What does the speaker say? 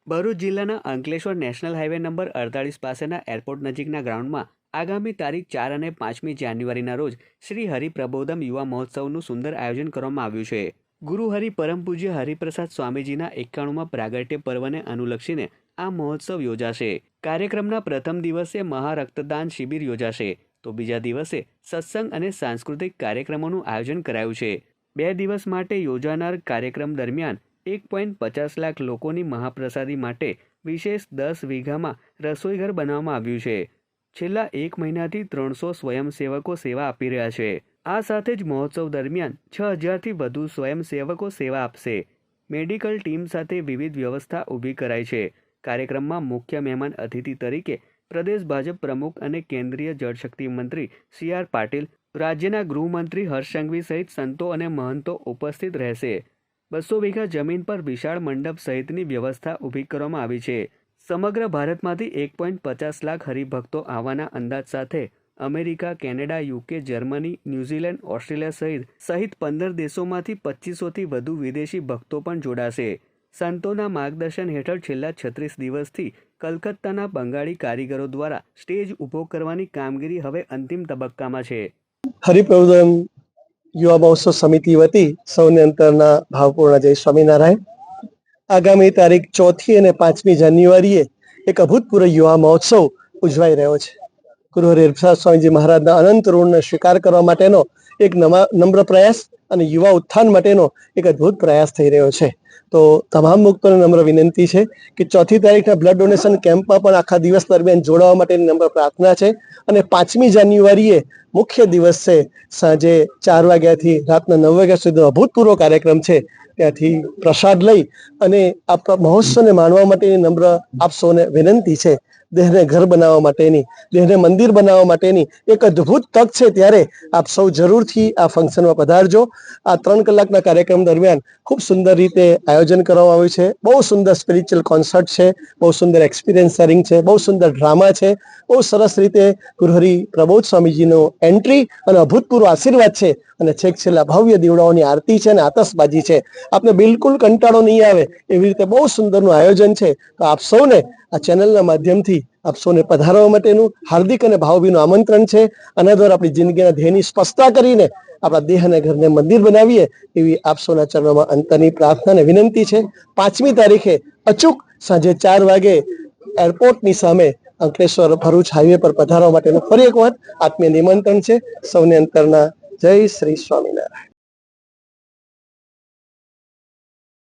ભરૂચ જિલ્લાના Ankleshwar national highway number 48 પાસેના airport નજીકના ગ્રાઉન્ડમાં આગામી તારીખ 4 અને 5મી જાન્યુઆરીના રોજ શ્રી હરિપ્રબોધમ યુવા મહોત્સવનું સુંદર આયોજન કરવામાં આવ્યું છે. ગુરુ હરિ પરમ પૂજ્ય હરિપ્રસાદ સ્વામીજીના 91માં પ્રાગટ્ય પર્વને અનુલક્ષીને આ મહોત્સવ યોજાશે. કાર્યક્રમના પ્રથમ દિવસે મહારક્તદાન શિબિર યોજાશે, તો બીજા દિવસે સત્સંગ અને સાંસ્કૃતિક કાર્યક્રમોનું આયોજન કરાયું છે. 2 દિવસ માટે યોજાનાર કાર્યક્રમ દરમિયાન 1.50 લાખ લોકોની મહાપ્રસાદી માટે વિશેષ 10 વીઘામાં રસોઈઘર બનાવવામાં આવ્યું છે. છેલ્લા 1 મહિનાથી 300 સ્વયંસેવકો સેવા આપી રહ્યા છે. આ સાથે જ મહોત્સવ દરમિયાન 6000થી વધુ સ્વયંસેવકો સેવા આપશે. મેડિકલ ટીમ સાથે વિવિધ વ્યવસ્થા ઊભી કરાઈ છે. કાર્યક્રમમાં મુખ્ય મહેમાન અતિથિ તરીકે પ્રદેશ ભાજપ પ્રમુખ અને કેન્દ્રીય જળશક્તિ મંત્રી CR પાટીલ, રાજ્યના ગૃહમંત્રી હર્ષ સંઘવી સહિત સંતો અને મહંતો ઉપસ્થિત રહેશે. 200 વીઘા જમીન પર વિશાળ મંડપ સહિતની વ્યવસ્થા ઊભી કરવામાં આવી છે. સમગ્ર ભારતમાંથી 1.50 લાખ હરિભક્તો આવવાના અંદાજ સાથે America, Canada, UK, Germany, New Zealand, Australia સહિત 15 દેશોમાંથી 2500થી વધુ વિદેશી ભક્તો પણ જોડાશે. સંતોના માર્ગદર્શન હેઠળ છેલ્લા 36 દિવસથી કલકત્તાના બંગાળી કારીગરો દ્વારા સ્ટેજ ઊભો કરવાની કામગીરી હવે અંતિમ તબક્કામાં છે. હરિપ્રબોધમ યુવા મહોત્સવ સમિતિ વતી સૌને અંતરના ભાવપૂર્ણ જય સ્વામિનારાયણ. આગામી તારીખ 4 અને 5મી જાન્યુઆરીએ એક અભૂતપૂર્વ યુવા મહોત્સવ ઉજવાઈ રહ્યો છે. ગુરુ હરિપ્રસાદ સ્વામીજી મહારાજના અનંત ઋણને સ્વીકાર કરવા માટેનો એક નમ્ર પ્રયાસ અને યુવા ઉત્થાન માટેનો એક અદ્ભુત પ્રયાસ થઈ રહ્યો છે. તો તમામ ભક્તોને નમ્ર વિનંતી છે કે 4મી તારીખના બ્લડ ડોનેશન કેમ્પમાં પણ આખા દિવસ દરમિયાન જોડાવા માટેની નમ્ર પ્રાર્થના છે. અને 5મી જાન્યુઆરીએ મુખ્ય દિવસ છે. સાંજે 4 વાગ્યાથી રાતના 9 વાગ્યા સુધી અભૂતપૂર્વ કાર્યક્રમ છે. ત્યાંથી પ્રસાદ લઈ અને આ મહોત્સવને માણવા માટેની નમ્ર આપ સૌને વિનંતી છે. દેહને ઘર બનાવવા માટેની, દેહને મંદિર બનાવવા માટેની એક અદ્ભુત તક છે. ત્યારે આપ સૌ જરૂરથી આ ફંક્શનમાં પધારજો. આ 3 કલાકના કાર્યક્રમ દરમિયાન ખૂબ સુંદર રીતે આયોજન કરવામાં આવ્યું છે. બહુ સુંદર સ્પિરિચ્યુઅલ કોન્સર્ટ છે, બહુ સુંદર એક્સપિરિયન્સ શેરિંગ છે, બહુ સુંદર ડ્રામા છે. બહુ સરસ રીતે ગુરુ હરિ પ્રબોધ સ્વામીજીનો એન્ટ્રી અને અભૂતપૂર્વ આશીર્વાદ છે. અને છેક છેલ્લા ભવ્ય દીવડાઓની આરતી છે અને આતશબાજી છે. આપને બિલકુલ કંટાળો નહીં આવે એવી રીતે બહુ સુંદરનું આયોજન છે. તો આપ સૌને આ ચેનલના માધ્યમથી આપ સૌને પધારવા માટેનું હાર્દિક અને ભાવભીનું આમંત્રણ છે. આના દ્વારા આપણી જિંદગીના ધ્યેયની સ્પષ્ટતા કરીને આપણા દેહ અને ઘરને મંદિર બનાવીએ એવી આપ સૌના ચરણોમાં અંતરની પ્રાર્થના અને વિનંતી છે. 5મી તારીખે અચૂક સાંજે 4 વાગે એરપોર્ટની સામે અંકલેશ્વર ભરૂચ હાઈવે પર પધારવા માટેનું ફરી એક વખત આત્મીય નિમંત્રણ છે. સૌને અંતરના જય શ્રી સ્વામિનારાયણ.